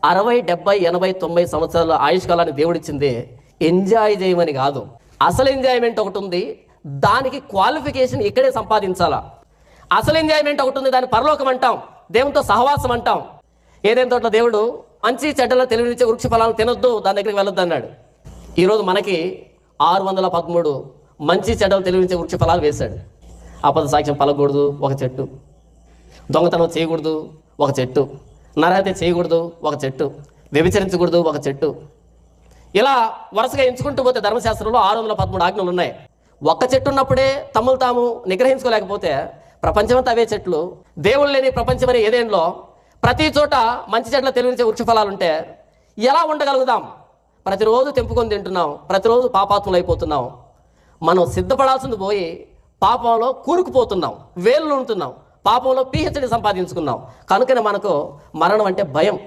60, 70, 80, 90 సంవత్సరాల ఆయుష్కాలాన్ని దేవుడిచ్చింది ఎంజాయ్ చేయమని కాదు. అసలు ఎంజాయ్మెంట్ ఒకటి ఉంది, దానికి క్వాలిఫికేషన్ ఇక్కడే సంపాదించాలా. అసలు ఎంజాయ్మెంట్ ఒకటి ఉంది, దాన్ని పరలోకం అంటాం, దేవునితో సహవాసం అంటాం. ఏదైనా తోట దేవుడు మంచి చెడ్డలో తెలివినిచ్చే వృక్ష ఫలాలను తినొద్దు, దాని దగ్గరికి వెళ్ళొద్దు అన్నాడు. ఈరోజు మనకి 613 మంచి చెడ్డలు తెలివినిచ్చే వృక్ష ఫలాలు వేశాడు. అబద్ధ సాక్ష్యం పలకూడదు ఒక చెట్టు, దొంగతనం చేయకూడదు ఒక చెట్టు, నరహత్య చేయకూడదు ఒక చెట్టు, వ్యభిచరించకూడదు ఒక చెట్టు. ఇలా వరుసగా ఎంచుకుంటూ పోతే ధర్మశాస్త్రంలో 613 ఆజ్ఞలు ఉన్నాయి. ఒక్క చెట్టు ఉన్నప్పుడే తమను తాము నిగ్రహించుకోలేకపోతే ప్రపంచమంతా అవే చెట్లు. దేవుళ్ళు లేని ప్రపంచమనే ఏదేంలో ప్రతి చోట మంచి చెట్ల తెలివించే వృక్ష ఫలాలు ఉంటే ఎలా ఉండగలుగుదాం? ప్రతిరోజు తెంపుకొని తింటున్నాం, ప్రతిరోజు పాపాత్ములు అయిపోతున్నాం. మనం సిద్ధపడాల్సింది పోయి పాపంలో కూరుకుపోతున్నాం, వేళ్ళు ఉంటున్నాం, పాపంలో PhD సంపాదించుకున్నాం. కనుకనే మనకు మరణం అంటే భయం.